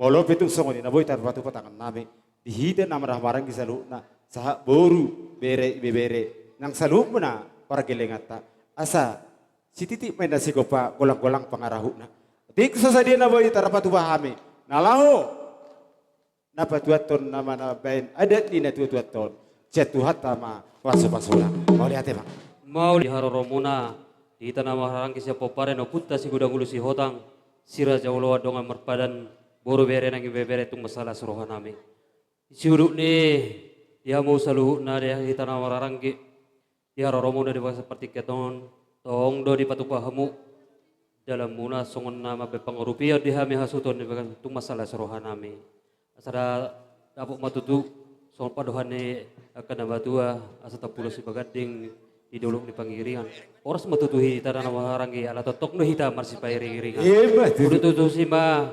Olo pitu songo ni naboy tar batu patangan nami dihida nama rahmarang ki salu na saha boru bere bebere nang salu mena para gelengata asa si titik main nasi gopa golang-golang pangarahu na dik sasadia naboy tar batu bahami nalaho napa tuaton nama na bain adat di na tuaton jatuhat tama pasu-pasula mau lihat ya bang mau liharo romuna di tanah marang ki siapa pare no putta si gudang ulu si hotang sira jaulo dongan merpadan boru bere nangi bebere tung masalah suruhan nami. Siuruk ni dia mau saluh na dia di tanah marang ki dia romo dari bahasa seperti keton tong do di patupa hamu dalam muna songon nama bepang rupiah di hami hasuton di bagian tung masalah suruhan nami. Asara dapuk matutu songon padohan ni akan nama tua asa tapulo si bagading di dolok di panggiringan. Oras matutuhi tanah marang ki ala totok no hita marsi pairingiringan. Udah tutu si ma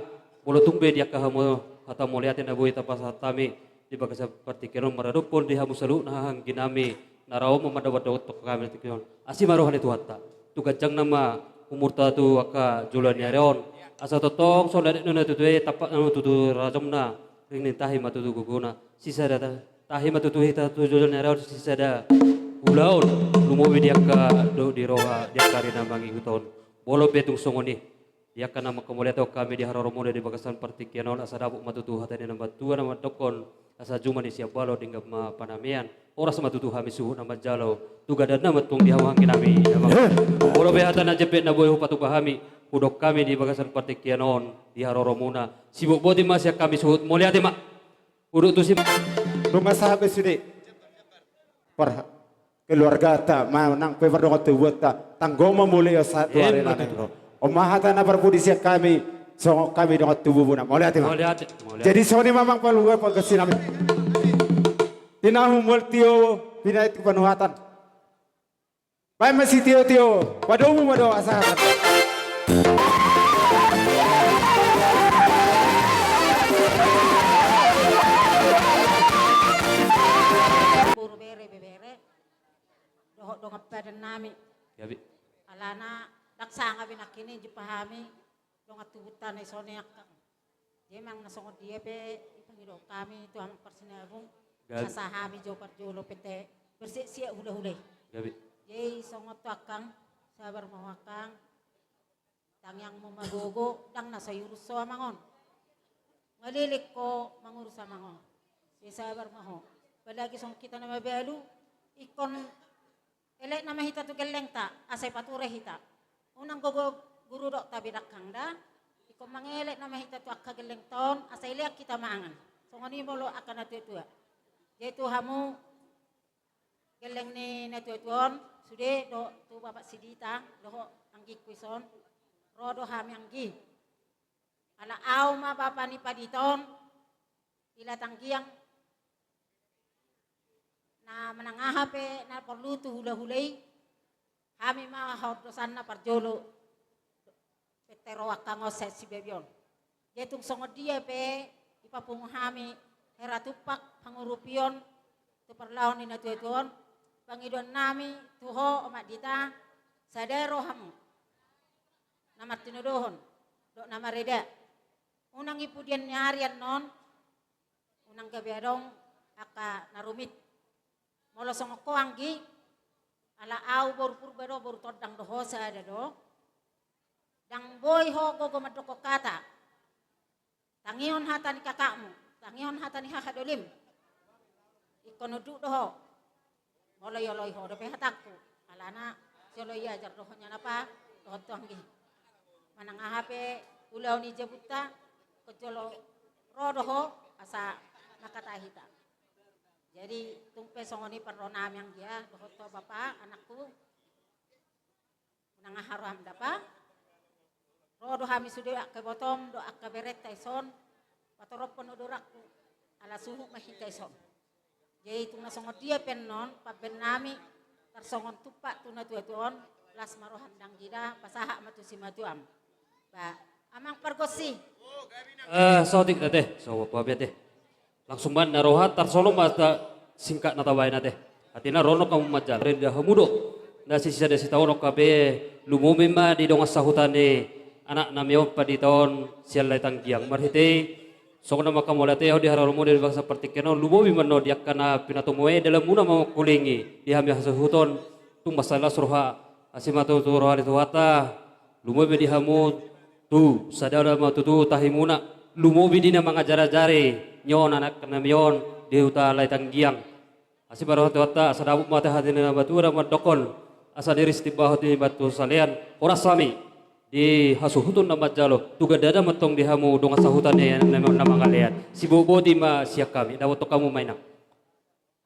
Mulu tumbe dia kahamu hata muliatin abu ita pas hatami di bagas seperti kenon maradopol di hamu salu nahang ginami narau memadawa dawat tok kami tikion asimarohan itu hatta tu gajang nama umurta tu aka julan yareon asa totong solat nuna tutue tapak nanu tutu rajomna ring tahi matutu guguna sisa data tahi matutu hita tu julan yareon sisa da ulaun lumo dia ka do di roha dia karina mangi huton bolo betung songoni dia kana makamulia tau kami di haroromo di bagasan partikianon asa dabuk matutu hatani nama tua nama dokon asa juma di siap balo dinggap ma panamian oras matutu hami suhu nama jalo tuga dan nama tung di hawang kinami bolo behatan ajepet na boy hupatu pahami udok kami di bagasan partikianon di haroromona sibuk boti mas ya kami suhut mulia tema uduk tu si rumah sahabat sini per keluarga ta nang pever dongot buat ta tanggoma mulia saat luar nanti Omahata na perpudisi kami, so kami dengan tubuh buna. Mau lihat ya? Jadi soni mamang paluga pagkasi namin. Tinahumul tiyo, pinait kepenuhatan. Baik masih tiyo, waduh asahan. Buru bere, doh ngapain nami? Ya bi. Alana Daksanga binakini jupahami dong atubutan ay sone akang. Jemang nasongod dia pe ipangido kami itu hamang persinabung kasahami jo parjolo pete bersih sia hula-hulay. Gabi. Jay songot to akang sabar mo akang tangyang mo magogo dang nasa yuruso amangon. Ngalilik ko mangurus amangon. Si sabar mo. Palagi song kita na mabalu ikon elek na mahita to geleng ta asay pature hita. Unang guru dok tabi dakang da, iko mangelek na mahita tu akka geleng ton, asay liak kita maangan. So ngani mo lo akan natu tua. Yaitu hamu geleng ni natu tuon, sude do tu bapak sidita, doho anggi kuison, rodo hami anggi. Ala au ma bapak ni paditon, ila tanggiang na menangahape na perlu tu hula-hulay. Kami mah dosan na parjolo petero akang oset si bebion. Jetung songod dia pe ipapung kami heratupak pangurupion tu perlawan ni natuetuon pangidon nami tuho omat dita sadero hamu nama tinudohon dok nama reda unang ipudian nyarian non unang gabiadong aka narumit molo songok ko anggi ala au bor purbero bor todang do hosa ada do dang boy ho go madoko kata tangion hata ni kakakmu tangion hata ni hahadolim ikono du do ho moloy ho do pe hatakku alana soloy ajar do nya napa do tanggi manang ahape ulau ni jabuta kejolo rodo ho asa nakatahita. Jadi tumpe songoni perronam yang dia dohoto bapak anakku nang haram dapa rodo hami sudah ke bottom do akka beret taison patoropon odorakku ala suhu mahi taison jadi tuna songot dia pennon paben nami tersongon tupak tuna tuatuon las marohan dang gida pasaha matu si matuam ba amang pergosi sotik teh so apa teh langsung ban naroha tarsolo mata singkat natawai nate atina rono kamu majal reda hamudo na sisa desi tawono kabe lumumi ma di dongas sahutane anak namyo pa di tahun sial laitang giang marhite sokna makamolate ho di hararomo di bangsa partikeno lumumi manno diakana pinatomoe dalam muna mau kulingi di hamya sahuton tu masalah surha asimato tu rohali tuwata lumumi di hamud tu sadara ma tu tahimuna lumumi di na mga jara-jare nyon anak namyon di huta laitang giang asibaroh tuwata asadabu mata hadina batura madokon asa diris tibahot di batu salian oras sami di hasuhutun nama jalo tuga dada metong di hamu donga sahutan nama kalian si bobo di ma siak kami dawo to kamu mainak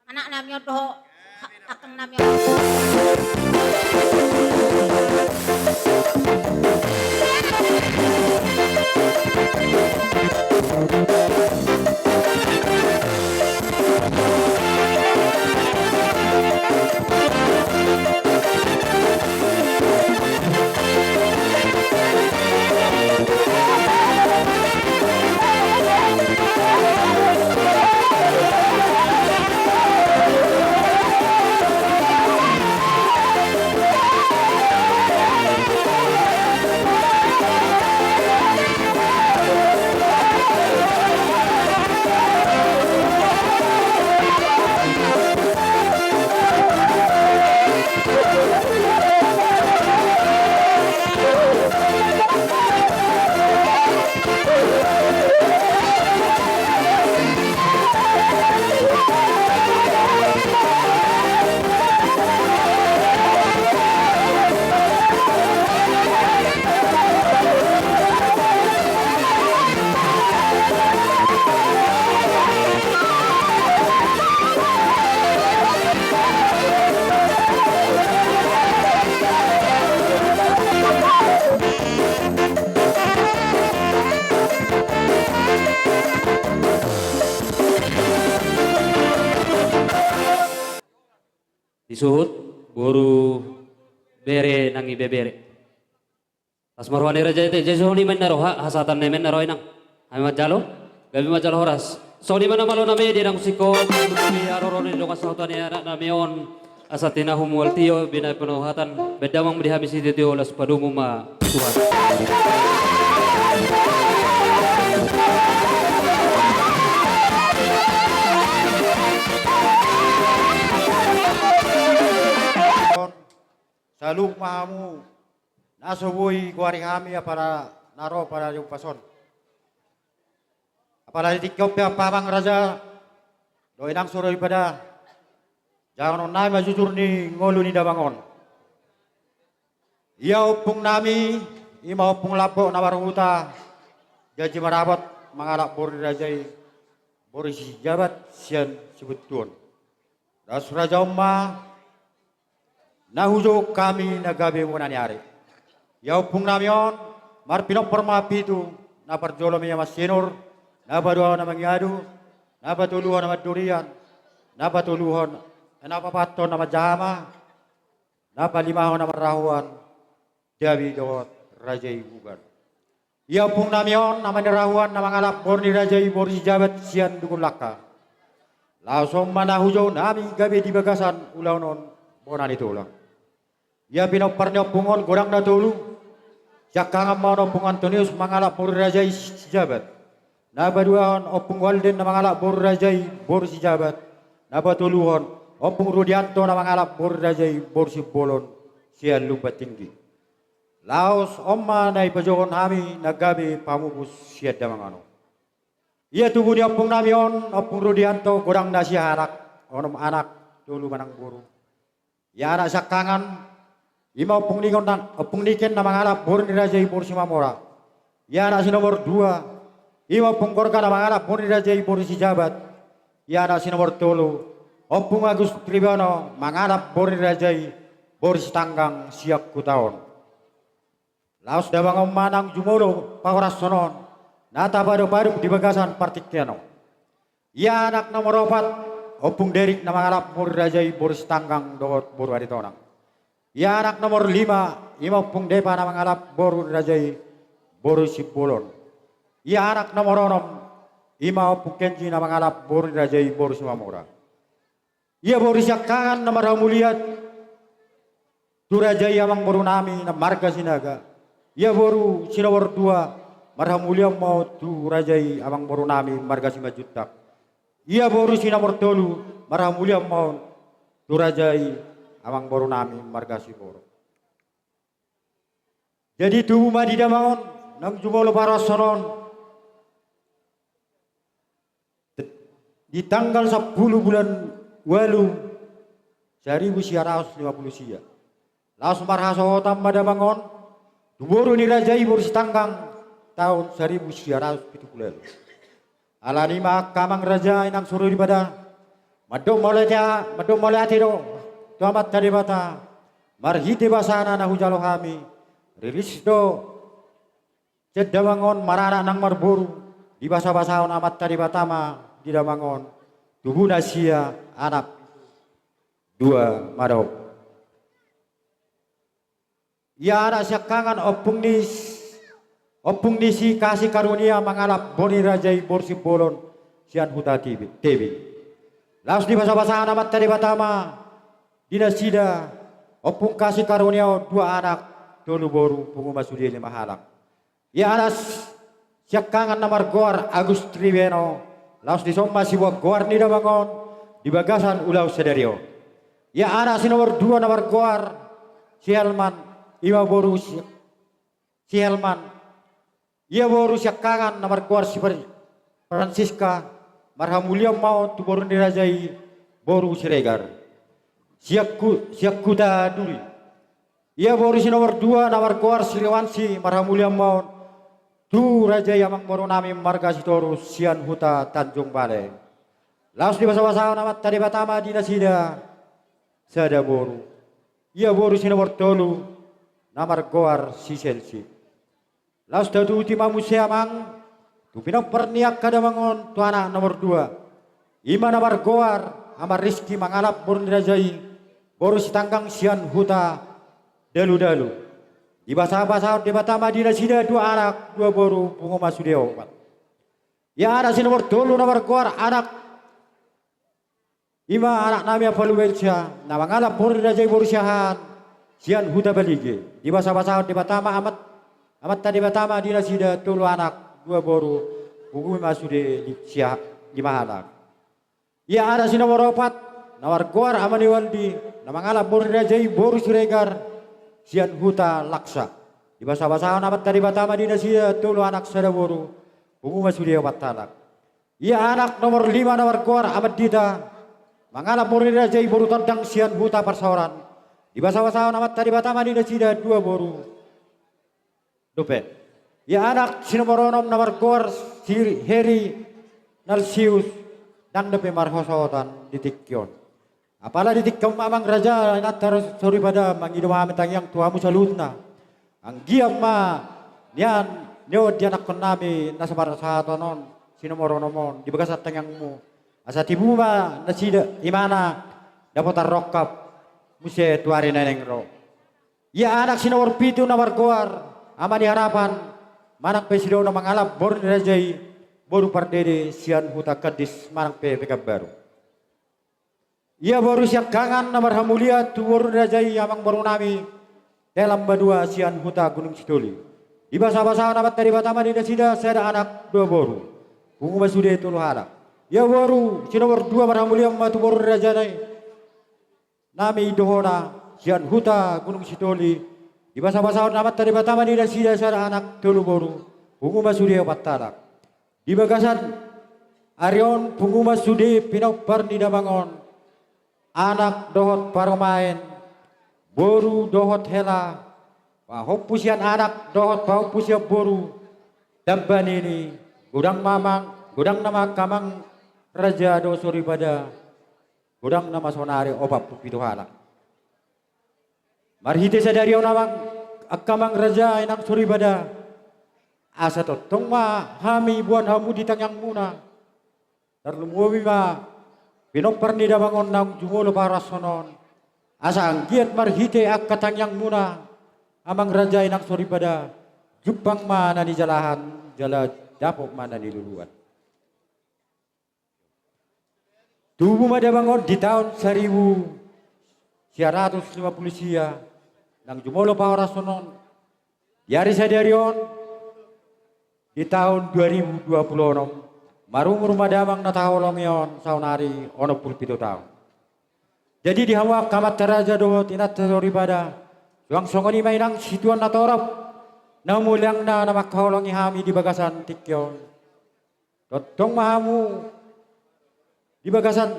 Anak namyo doho akang namyo. disuhut boru bere nangi bebere asmarwani raja itu jesoni men naroha hasatan nemen naroy nang ay majalo gabi majalo horas so di mana malo nami di nang siko mi aroroni dongas sautan anak namion asatina humwal tio bina penuhatan bedamang dihabisi tio las padumu ma Tuhan Saluk mahamu nasobui kuari kami para naro para yung pason. Apalagi tikop ya pamang raja doinang suroy pada jangan onay majujur ni ngolu ni dabangon. Ia upung nami ima upung lapo na waruhuta jaji marabot mangalak bori rajai bori si jabat sian sebetun. Das raja umma nahujo kami nagabe mo nangyari. Yaw pong namiyon, marpinok permapitu, naparjolo miya mas senor, napaduhan na mangyado, napatuluhan na madurian, napatuluhan, napapato na majama, napalimahon na marahuan, dabi dawat rajay bugan. Yaw pong namiyon, na manirahuan na mangalap bor ni rajay bor si jabat siyan dukulaka. Langsung manahujo nami gabi di bagasan ulaw non bonan itu ulang. Ya pinoparnya pungon gorang na tulu. Jakang mau opung Antonius mangalak bor rajai sijabat. Nabaduan opung Walden na mangalak bor rajai bor sijabat. Nabatuluhon opung Rudianto na mangalak bor rajai bor si bolon siya lupa tinggi. Laos omma na ipajokon kami nagabi pamubus siya damangano. Ia tubuh ni opung namion opung Rudianto gorang na siya anak onom anak tulu manang buru. Ya anak sakangan ima opung nikon dan opung niken na mangalap bor ni rajai bor si mamora. Ya anak si nomor 2 ima opung korga na mangalap bor ni rajai bor si jabat. Ya anak si nomor 3 opung Agus Tribono mangalap bor ni rajai bor si tanggang siak kutaon. Laos dabang manang jumolo pahoras sonon nata baru di bagasan partiktiano. Ya anak nomor 4 opung Derik na mangalap bor ni rajai bor si tanggang dogot bor aditonang. Ya anak nomor 5 ima opung Depa na mangalap bor rajai bor si bolon. Ya anak nomor 6 ima pukenji na mangalap boru rajai boru Simamora. Ia boru syakangan na maramuliat tu rajai amang boru nami na marga sinaga. Ia boru sinawar dua marhamulia mau tu rajai amang boru nami marga simajutak. Ia boru sinawar tolu marhamulia mau tu rajai amang boru nami marga siboro. Jadi tubuh madi damangon nang jumolo parasonon di tanggal 10 bulan Walu 1950 sia. Laos marhaso tambah damangon Duboru ni rajai boru tanggang tahun 1970. Alani mak kamang raja inang suruh di pada madom mulai atiro tuamat tadi bata marhite basana na hujalo kami rilis do cedawangon marana nang marboru di basa-basa amat tadi batama di damangon tubuh nasia anak dua madop. Ya anak syakangan opung nisi kasih karunia mengalap boni rajai borsi bolon sian huta tibi. Laos di bahasa amat tadi batama dinasida opung kasih karunia dua anak dulu boru pungu masudi lima halak. Ya anak syakangan namar goar Agus Triveno laos di somma siwa goar ni damangon di bagasan ulau sederio. Ya anak si nomor dua namar goar si Helman Iwa boru si Helman, ia boru syakangan nomor kuar si Francisca, marhamulia mau tu boru dirajai boru siregar. Siakuda duri. Ia boru si nomor dua nomor kuar si Rewansi, marhamulia mau tu rajai amang boru nami marga sitoru sian huta Tanjung Balai. Laos di basa-basa nama tadi batama dinasida sada boru. Ia boru si nomor tolu. Namar goar si Chelsea. Laos dadu ultima museamang tu pinang perniak kadamangon tu anak nomor dua. Ima namar goar amar Rizki mangalap boru dirajai boru si tanggang sian huta dalu-dalu. Di basa-basa di batama dinasida dua anak dua boru pungo masudeo. Ya anak si nomor tolu namar goar anak ima anak namanya Faluelcia na mangalap boru dirajai boru siahan sian huta balige di basa-basa di batama amat tadi batama dinasida tulu anak dua boru buku masude di siak di mahanak. Ia ada si nomor 4 nawar goar amani waldi na mangalap boru rajai boru siregar sian huta laksa di basa-basa amat tadi batama dinasida tulu anak sada boru buku masude watalak. Ia anak nomor 5 nawar goar amat dita mangalap boru rajai boru tondang sian huta persawaran. Di basa-basa amat tadi batama dinasida dua boru dope. Ya anak si nomor 6 nomor goar si Heri Nalsius dan dope marhosotan di tikyon. Apalah di tikyon mamang raja natar sorry pada mangido amitang yang tuamu salutna. Ang giam ma nian nyo di anak konami nasa marasatonon si nomor 6 di bagas atang yang mu. Asa tibu ma nasida imana dapat rokap Muse tuari neneng ro. Ya anak si nomor 7 nomor goar amani harapan manang presiden na mangalap boru dirajai boru pardede sian huta kadis manang PPK baru. Ia boru syakangan nomor hamulia tu boru dirajai amang boru nami dalam badua sian huta Gunung Sidoli. Di basa-basa namat dari batama dinasida saya anak dua boru. Bungu masude tulu anak. Ya boru si nomor 2 marhamulia matu boru dirajai nami dohona sian huta Gunung Sidoli di basa-basa namat tadi batama di dasida sara anak telu boru bungu masude patarak di bagasan Arion bungu masude pinok parni damangon anak dohot paromain boru dohot hela pahopusian anak dohot pahopusia boru damban ini gudang nama kamang raja dosori pada gudang nama sonari obat pupitu halak. Marhite sadari onawang akamang raja inang suri bada. Asa totong ma hami buan hamu di tangyang muna. Terlumuwi ma pinopar ni dabangon nang jumolo para sonon. Asa anggiat marhite akatangyang muna. Amang raja inang suri bada. Jupang mana ni jalahan jala dapok mana ni luluan. Tubuh madabangon di tahun 1950 sia nang jumolo pawarasonon diari sadarion di tahun 2026 marumur madamang nataholongyon saunari ono pulpito tahun. Jadi di hawa kamat teraja doho tinat daripada suang songoni mainang situan natorap namulyang na namakahulongi hami di bagasan tikyon. Totong mahamu di bagasan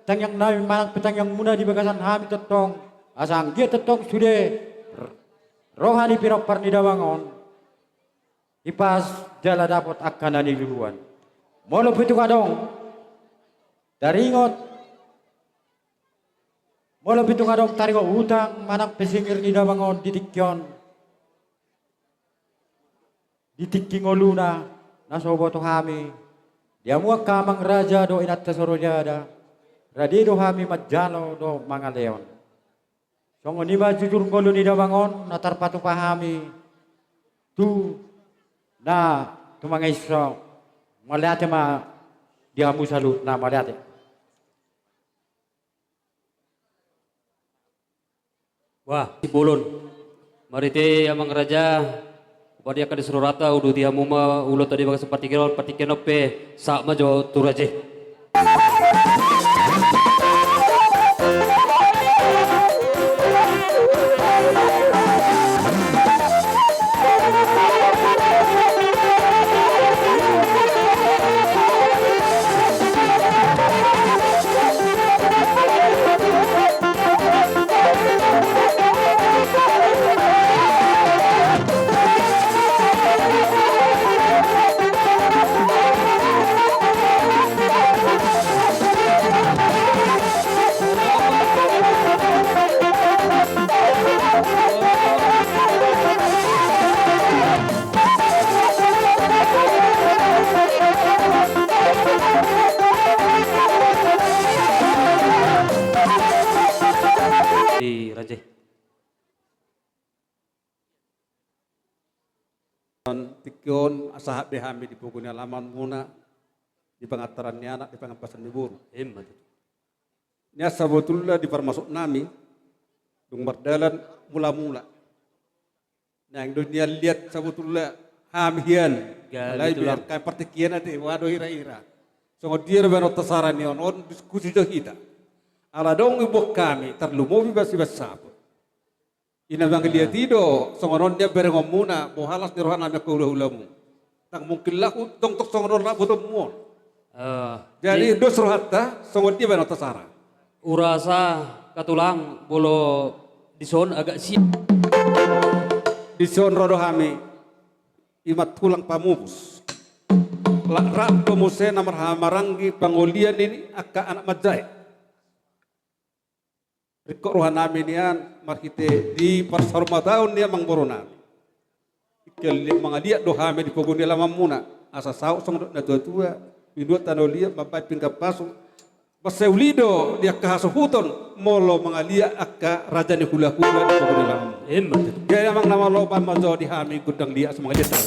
tangyang nami manang petangyang muna di bagasan hami totong asang dia totong sudah rohani pirok parnidawangon ipas jala dapat akan duluan. Molo pitu kadong daringot molo pitu kadong taringo utang manang pesingir nidawangon ditikyon ditikingoluna nasoboto hami dia muak kamang raja do inat tesorojada radido hami majalo do mga leon songo ni ba jujur ngolo ni dawangon natar patu pahami tu na tumangay so maliate ma dia musalut na maliate Wah, si bolon. Marite amang raja Wadia kada suruh rata udu dia muma ulo tadi bagas patikin pe sak majo turaje. Raja. Tikyon asahab behami di pugunya laman muna di pengatarannya anak di pengapasan diburu. Hemat. Nya sabotullah di permasuk nami dung berdalan mula-mula. Nah yang dunia lihat sabotullah hamian galai biar kayak partikian ade wado ira-ira. Songo dia bano tasaran on diskusi do kita. Ala dong ibu kami terlumobi basi-basap. Ina bang lihat tido songoron dia berengomuna bohalas di rohan amya kulah-ulamu. Tak mungkin laku tong tok songoron nak butuh muon. Jadi dos rohatta songon dia bano tasara. Urasa katulang bolo dison agak siap. Dison rodo hami imat tulang pamupus. Lakrak domose namar hamarangi pangolian ini akka anak majai. Rikok rohan nami nian markite di parsorma tahun dia mangboro nami. Ikel mga dia dohame di pogon nila mamuna asa sao song na tua pinduat tanolia mapai pingkapaso paseulido dia kahasuhuton molo mga lia akka raja ni hula-hula di pogon nila mamuna. Hemat. Kaya mang nama loban mazo di hami gudang dia semangat jetar.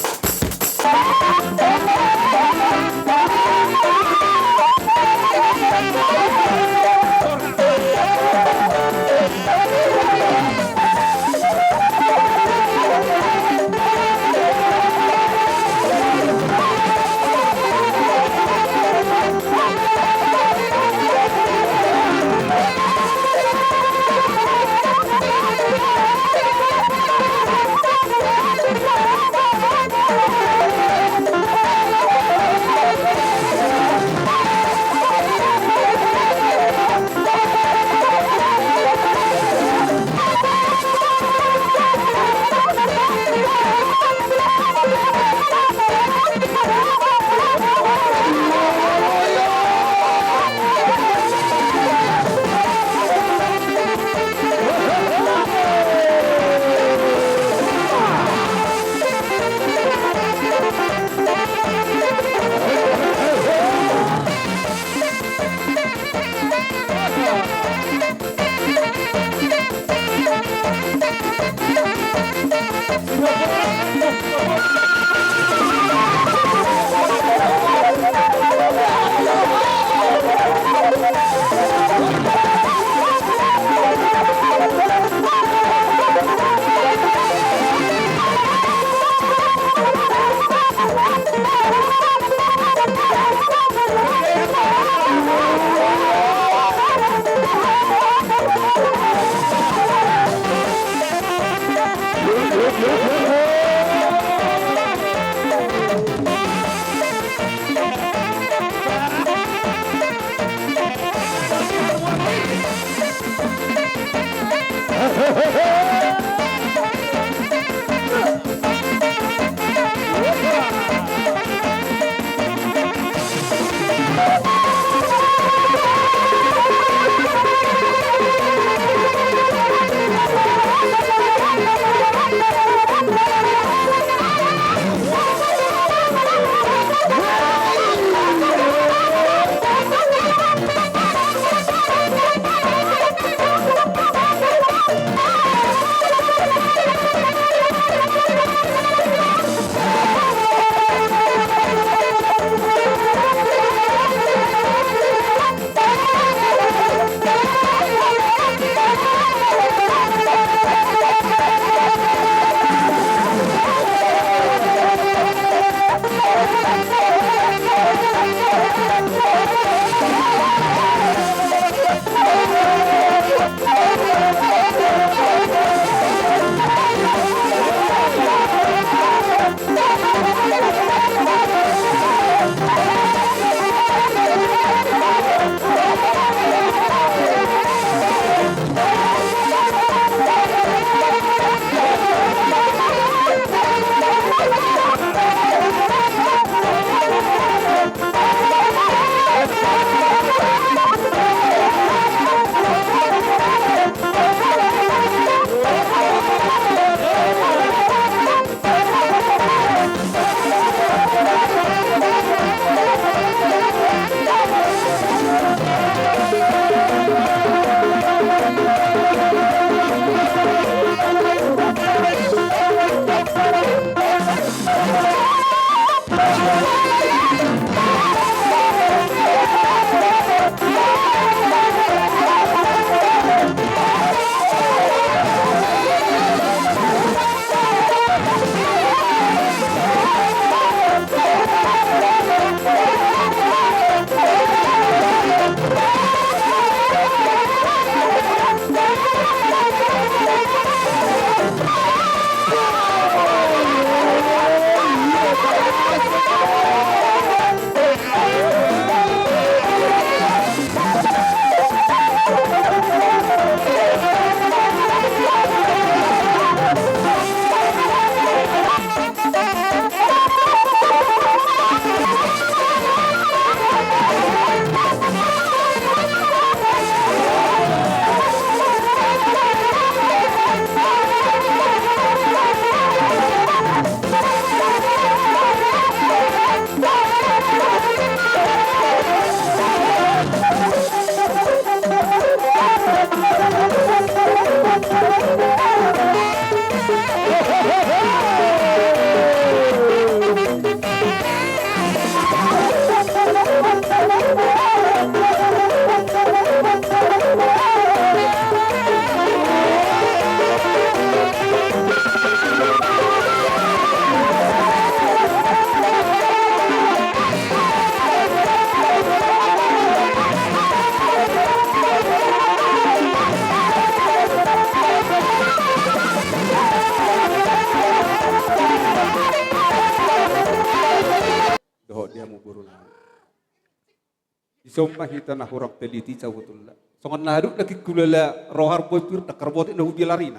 Isomma hita na hurang peliti cabutulla. Songan nahaduk lagi kulala rohar boypir takar bote na hubilarina.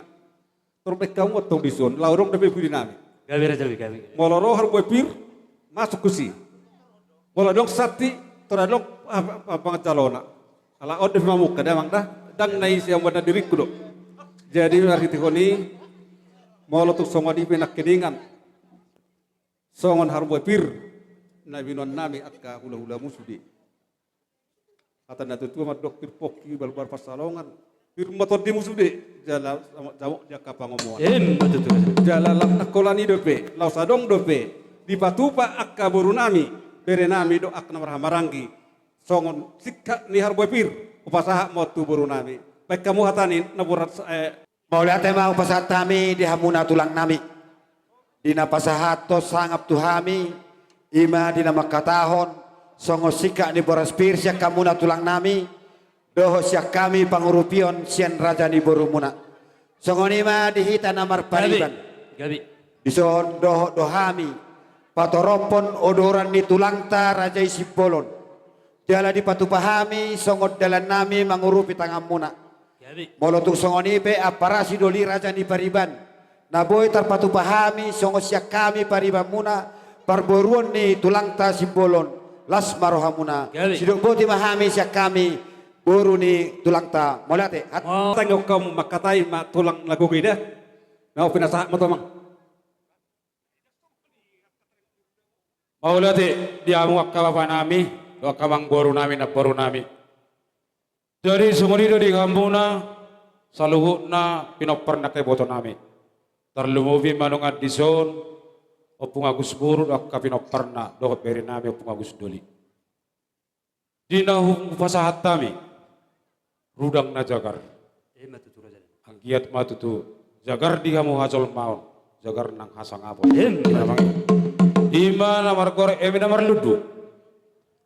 Torbek kamu otong bison laurong dape puri nami. Gabi raja gabi. Mola rohar boypir masuk kusi. Mola dong sati tora dong apa calona. Ala ode mamuk kadang dah dang nai siang wana diri kudo. Jadi hari tikoni mola tuk songan di penak keningan. Songan har boypir nabi non nami akka hula musudi. Kata natu tua mat dokter poki balbar pasalongan. Firma di musude jala jawok jaka pangomuan. Betul. Jala lam nakolani dope, lau sadong dope. Di patupa akka burunami, berenami do ak namar hamarangi. Songon sikka ni harboipir, upasaha motu burunami. Baik kamu hatani naburat Mau lihat tema upasaha tami di hamuna tulang nami. Di napasahato sangap tuhami, ima di nama katahon. Songo sika ni boras pir siak kamuna tulang nami doho siak kami pangurupion sian raja ni borumuna songo nima dihita namar pariban Gabi. dison doho dohami patoropon odoran ni tulangta raja isipolon jala di patupahami songo dalan nami mangurupi tangamuna Molotung songoni pe aparasi doli raja ni pariban. Naboy tarpatu pahami songo siak kami pariban muna parboruan ni tulang ta simbolon las marohamuna. Sidok boti mahami siak kami boru ni tulang ta molate. Tengok kamu makatai mak tulang lagu kita. Mau pinasa mo tomang. Mau lihat dia mau kawan nami, kawang boru nami na boru nami. Dari sumurido di kampuna, saluhutna pinoper na kay boto nami. Terlumuvi manungan di zon, opung agus buru ka pinoper na dohot beri nami opung agus doli. Dinahung pasahat kami, rudang na jagar. Anggiat matutu, jagar di kamu hajol maun, jagar nang hasang apa. Di mana markore emina marludu,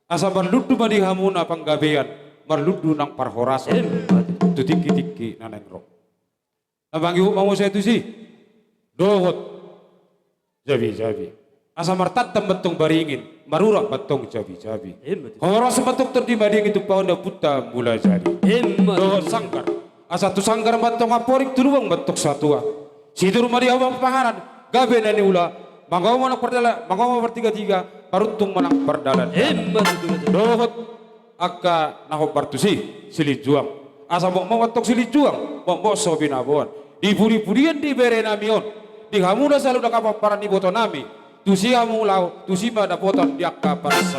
asa marludu madi hamuna panggabean, marludu nang parhorasan, tu tiki nanenro. Nabangi mau saya tu sih, dohot, jabi. Asa martat betung baringin, marura betung jabi. Horas betung terdimadi itu pohon puta mula jadi. Dohot sangkar, asa tu sangkar betung aporik turuang betung satua. Situ rumah dia awang paharan, gabe nani ula. Mangkau mana perdala, mangkau bertiga paruntung menang perdalan. Dohot akka naho partusi sili juang. Asa mau watok sili juang, mau sobi nabuan. Di puri-purian di bere namion. Di hamuna selalu dak apa para ni boto nami. Tusi hamu lau, tusi pada poton di akka parasa.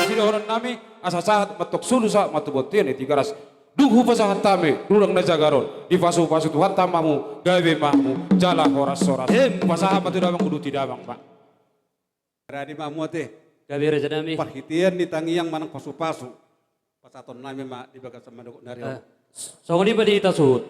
Sili horon nami asa sahat matok sulusa matu botian di garas. Duhu pasahat tame, rurang na jagaron, di pasu Tuhan tamamu, gawe mahmu, jala horas-horas. Pasahat matu damang kudu tidamang, Pak. Radi mahmu teh, Gawe raja nami. perhitian ni tangiang manang pasu-pasu. Pasaton nami mak di bagas sama dari Allah. Songoni ba di tasud?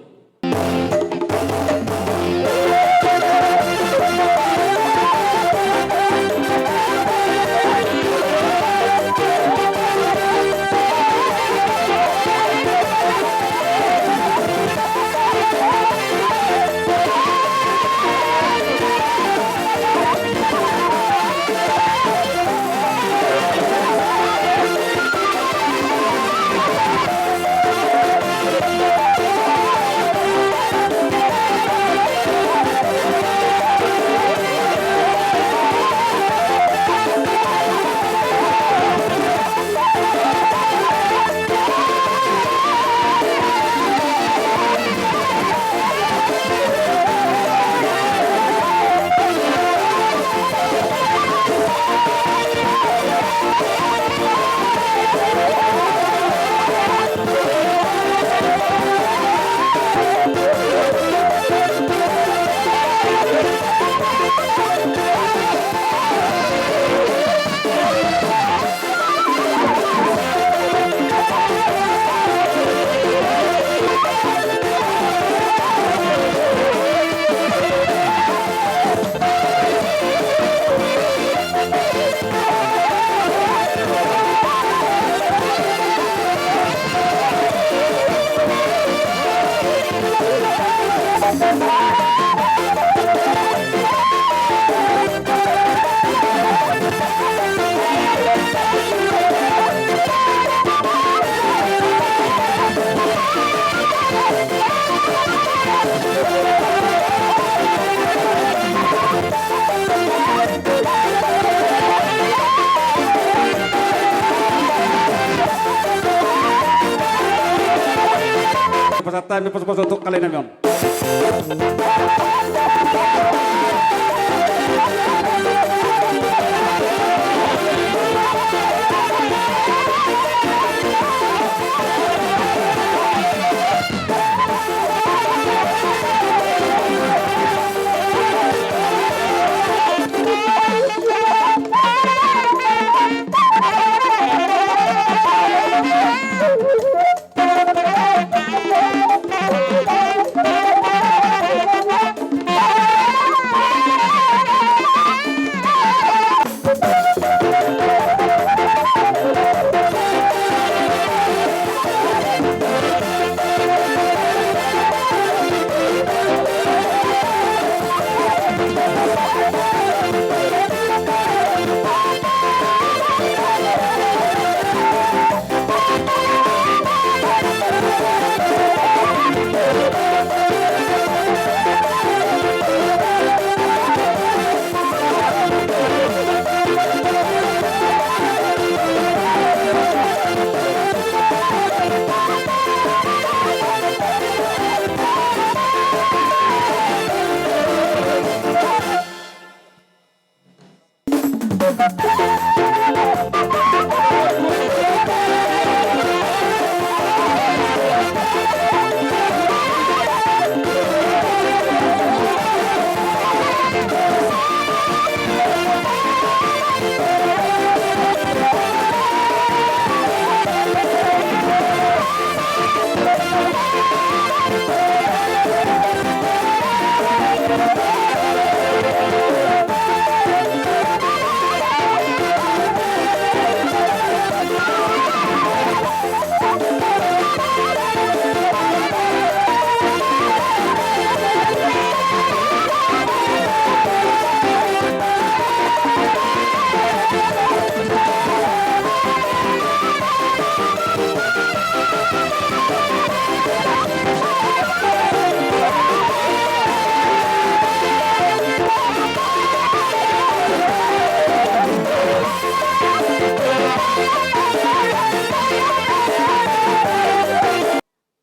Pasatan pas untuk kalian namion.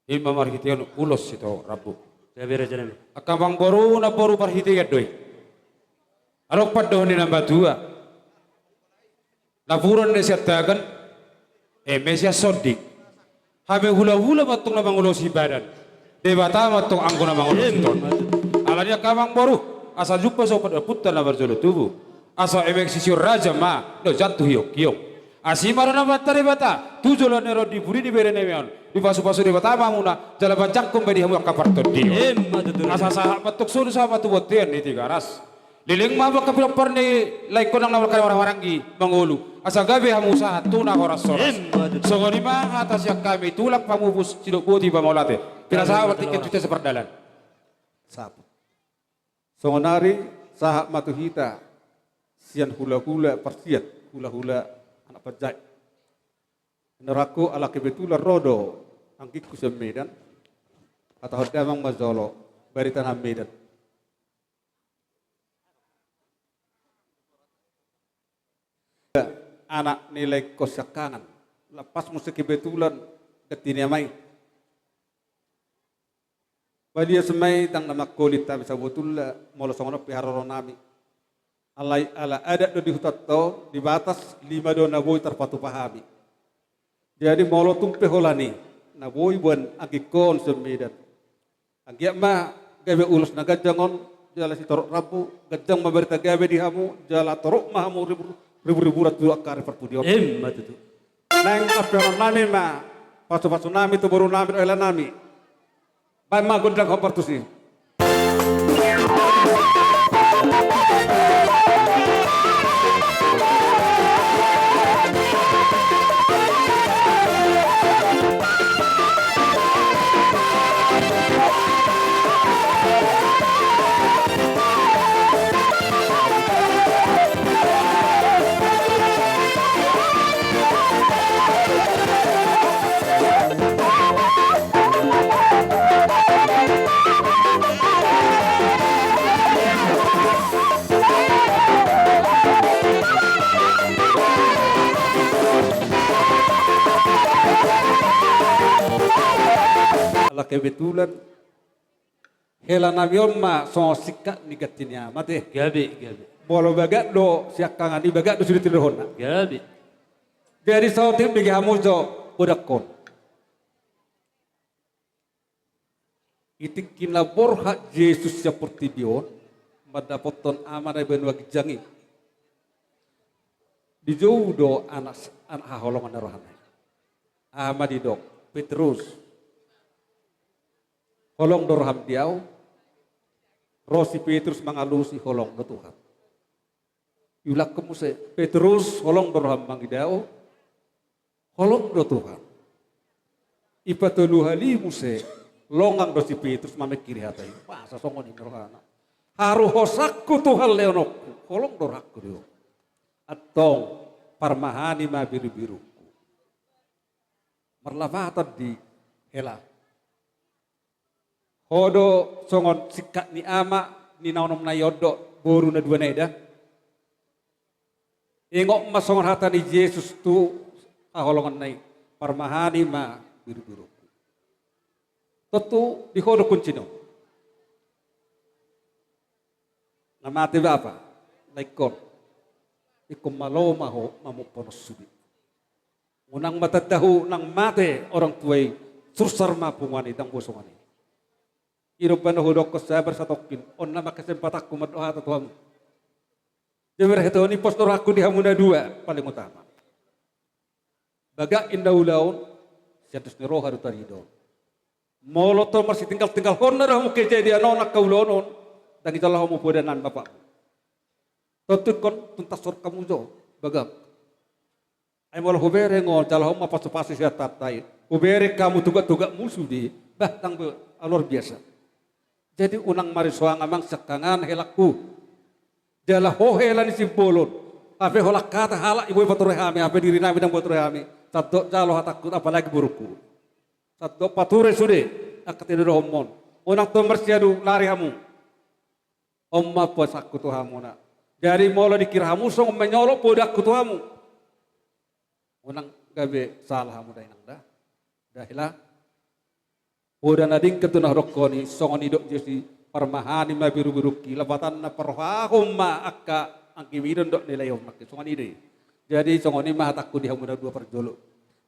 Imam marhitian ulos itu Rabu. Gabe raja nami. Akabang boru na boru parhitian doi. Alok paddo ni namba dua. Napuran ni siya tagan. Mesia sodik. Habe hula-hula matung na mangulos ibadan. Debata matung angko na mangulos iton. Alanya kabang boru. Asa jumpa so pada putar na berjolo tubuh. Asa emek sisir raja ma. No jatuh yok. Asimara na batare bata. Tujulan nero di buri di bere nemeon. Di pasu-pasu di bata mamuna. Jala bancang kumbedi hamu kaparto dio. Asa sahabat tuk sunu sahabat tu botian ni tiga ras. Liling mabak kapilapar ni laikon ang nawal kaya warang-warangi mangulu. Asa gabi hamu sahat tuna horas soras. Songoni ma atas yang kami tulak pamubus sidok boti pamaulate. Kira sahabat tiket kita seperdalan. Sapo. Songonari sahat matuhita. Sian hula-hula persiat. Hula-hula anak pajak. Neraku ala kebetulan rodo. Angkiku semedan. Atau damang mazolo. Bari tanah medan. Anak nilai kosyakangan. Lepas musik kebetulan. Ketini amai. Balia semai tang nama kulit tapi sabutullah. Mula songono piharoro nami. Alai ala adat do dihutato di batas 5 do naboi terpatu pahami. Jadi molo tumpe holani naboi buan agikon semedan. Agiak ma gabe ulus na gajangon jala si torok rabu gajang maberita gabe di hamu jala torok mahamu ribu-ribu ratu akar perpudio. Matutu. Neng aperon nami ma pasu-pasu nami tu baru nami oela nami. Bai ma gondang kompartusi. Kebetulan hela nabion ma so sikat nigatinya mate Gabe. bolo bagat do siakangan di bagat do sudah tilohona Gabe. dari sautim bagi hamuzo udakon itikin labor hak Yesus seperti bion madapoton amanai benua gijangi di jauh do anak haholongan rohana amadidok Petrus holong dorham diau, Rosi Petrus mengalusi holong do Tuhan. Yulak kemuse Petrus holong dorham mangidau, holong do Tuhan. Ipatulu hali muse longang Rosi Petrus mamekiri hatai. Masa songon ini rohana. Haru hosakku Tuhan leonokku, holong dorakku dio. Atong parmahani ma biru-biruku. Merlavatan di hela. Hodo songon sikat ni ama ni naunom na yodo boru na dua neda. Ingok ma songon hata ni Yesus tu aholongan nai parmahani ma biru-biru. Tentu di hodo kuncino. Namate apa? Laikon. Ikum malo maho mamuponos subi. Unang matatahu nang mate orang tuai sursar ma pungwani tang bosongani. Irupan hudok ko sabar satokin on nama kesempatan aku berdoa atau Tuhan. Jadi itu ni postur aku di hamuna dua paling utama. Baga indah ulaun siatus ni roh haru tarido. Moloto masih tinggal hona ramu kejadian onak kaulonon dan kita lah mau podanan bapak. Tentu kon tuntas sur kamu jo baga. Ay malah hubere ngol jalah mau pasu-pasu siat tatai. Hubere kamu tuga musuh di batang alor biasa. Jadi unang marisoang amang sekangan helakku. Jalah hohela ni simbolon. Ape holak kata halak ibu patore hami. Ape diri nami dan patore hami. Satu jalo hatakut apalagi buruku. Satu pature sude. Akatidu homon. Unang to mersiadu lari hamu. Omma pas aku tu hamu na. Dari mula dikira hamu song menyolok podak ku tu hamu. Unang gabe salah hamu dah inang dah. Dahilah. Udah nading ketunah rokoni songoni dok jesi permahani ma biru-biru kilapatan na perhahum ma akka angkiwidon dok nilai om nak songoni deh. Jadi songoni mah takku dihamu na dua perjolo.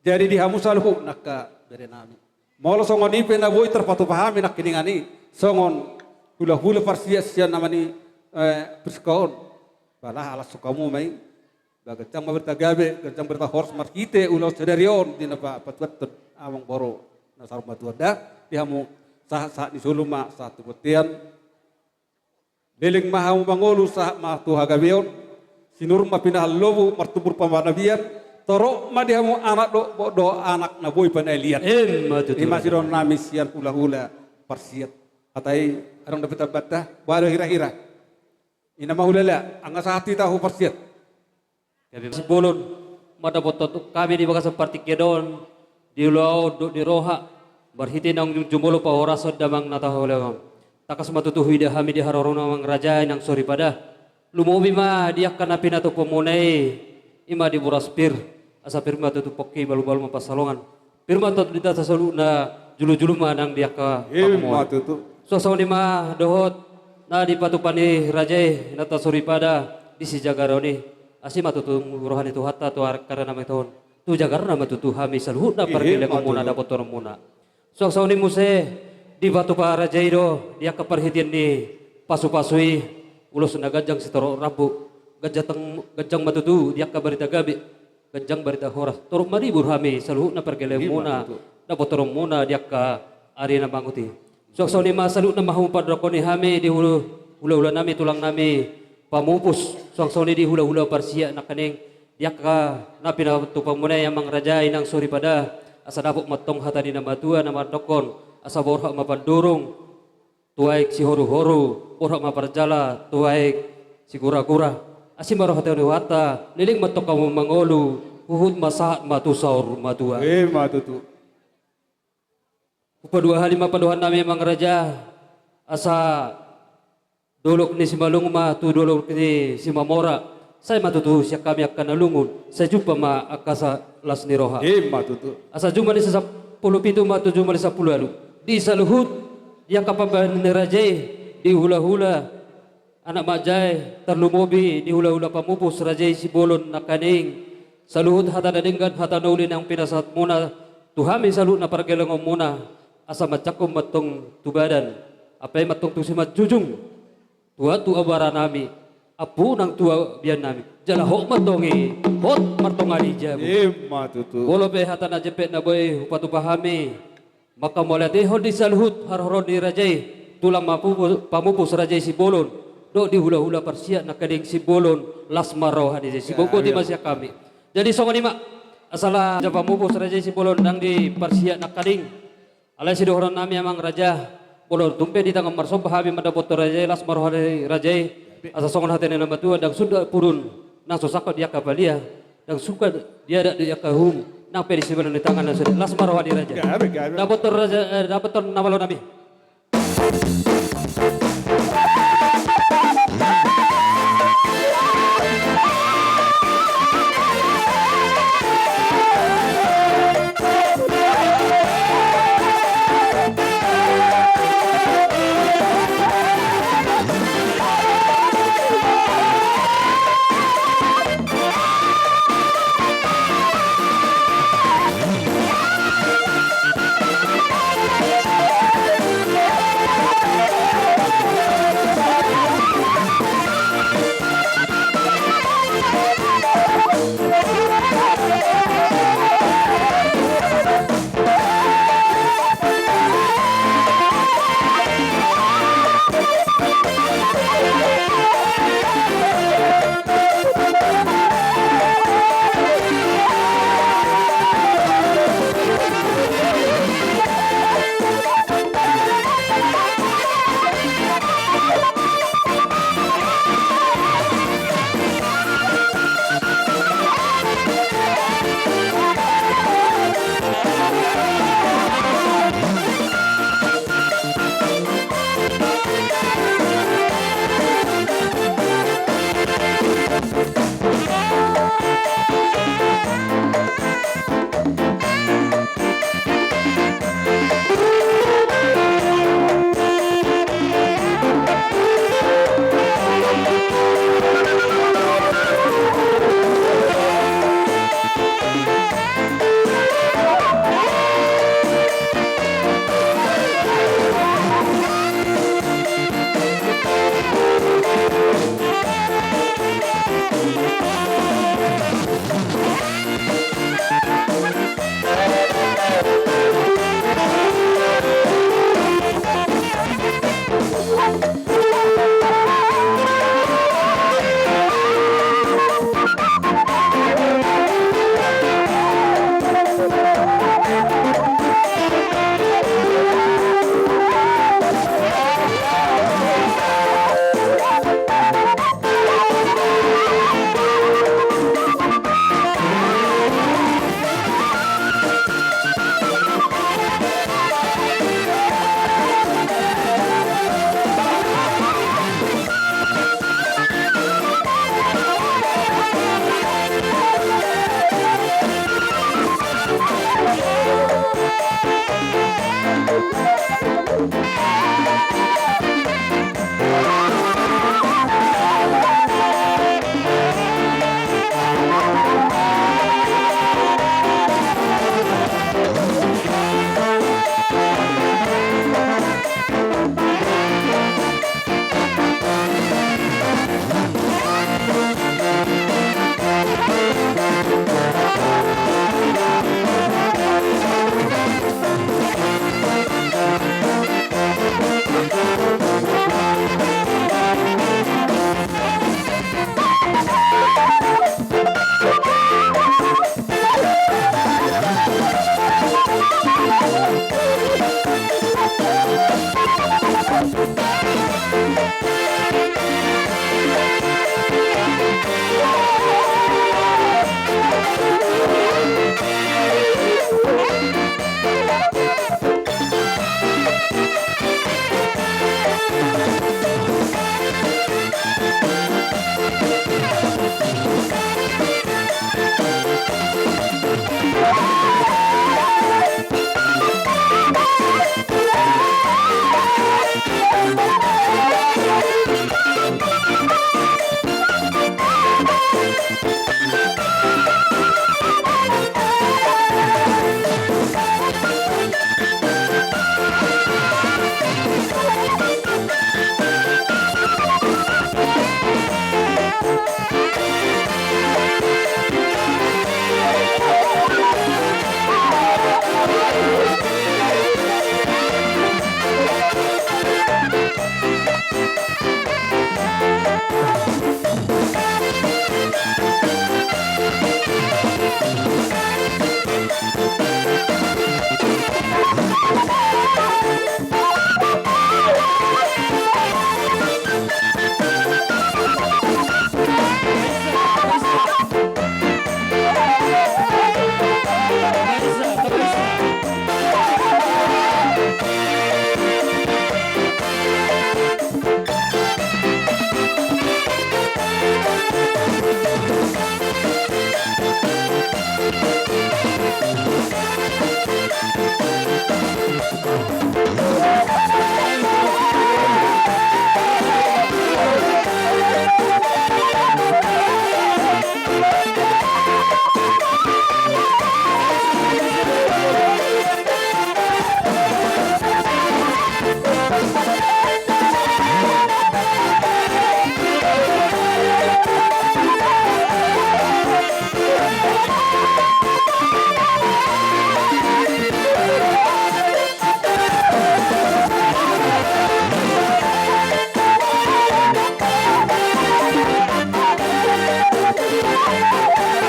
Jadi dihamu saluhu nakka berenami. Molo songoni pena boy terpatu pahami nak kiningani songon hula-hula parsiasian namani perskaon. Balah alas sukamu mai bagacang berta gabe, gacang berta hors markite ulos sedarion di napa patuat awang boro nasar matuada dihamu sah di suluma satu petian beling mahamu bangolu sah matu hagabeon sinur ma pinah lobu martubur pamanabian torok ma dihamu anak do anak na boy panelian masih nami sian hula-hula parsiat katai arang dapat batah baru hira-hira ina mahulala anga sahati tahu parsiat kami si bolon mada botot kami di bagas seperti kedon di luau di roha berhiti nang jumolo pa orasod damang natahulewam takas matutuhui dah hami di harorona mang raja nang sori pada lumobi ma dia kana pinato pemunai ima di buraspir asa firma tu poki balu-balu mapasalongan firma tu dita sasalu na julu-julu ma nang dia ka matutu so di ma dohot na di patupani raja nata sori pada di si jagaroni asi matutu rohani tu hatta tu karena nama tahun tu jagar nama tu hami saluhut na pergi lego muna dapat orang muna so ni muse di batu para jairo dia keperhatian ni pasu-pasui ulus na gajang sitoro rambu gajang matutu dia kabarita gabi gajang barita horas torok maribur hami saluhut na pergi lego muna dapat orang muna dia ka ari na banguti so ni masalut na mahumpa drokoni hami di hula nami tulang nami pamupus soang-soang di hula-hula parsia nak kening dia ka napi na tu pamunay amang raja inang suri pada asa dapok matong hata di namatua nama dokon asa borha mapandurung tuaik si horu-horu borha maparjala tuaik si gura-gura asim baru hata ni wata liling matok kamu mangolu huhud masahat matu saur matua matutu upadua hali mapaduhan nami amang raja asa dolok ni si Malungma tu dolok ni si Mamora saya matutu siya kami akan nalungun saya jumpa ma akasa las ni roha matutu asa jumpa ni sa 10 pitu matu jumpa ni sa 10 alu di saluhut yang kapabahan ni rajay di hula-hula anak majay terlumobi di hula-hula pamupus rajay si bolon na kaning saluhut hata dadinggan hata naulin ang pinasat muna tuhami saluhut na pargelangom muna asa matyakom matong tubadan apay matong tu si matjujung tua tu abara nami apu nang tua bian nami jala hok matongi hot martong alija matutu bolo be hata na jepet na boy upatu pahami maka molate hod di salhut harhoron di rajay tulang pamupus rajay si bolon do di hula-hula parsia na kading si bolon las maroha di si boko di masya kami jadi songon ima asala pamupus rajay si bolon nang di parsia na kading alay si dohoran nami amang raja bolon tumpe di tangan marsob habi madapot rajay las maroha di rajay asa songon hati nama tua dan sudah purun nang sosakot dia kapalia dan suka dia ada dia kahum nang pedi sebenarnya di tangan sudah las maroha di raja dapat raja dapat nama lo nabi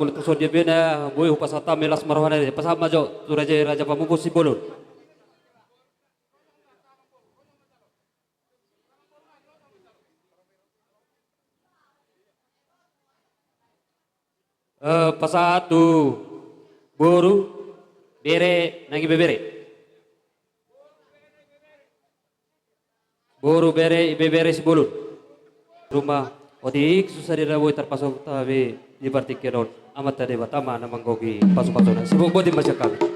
Kulit usul dia bina boy upasata melas marwana pasama jo tu raja pamungkus si bolon. Pasatu boru bere nagi bebere. Boru bere bebere si bolon. Rumah odik susah diraboy terpasok tabi di partikiron amat tadi batama namang gogi pasok-pasok na. Sibuk buat di masyarakat.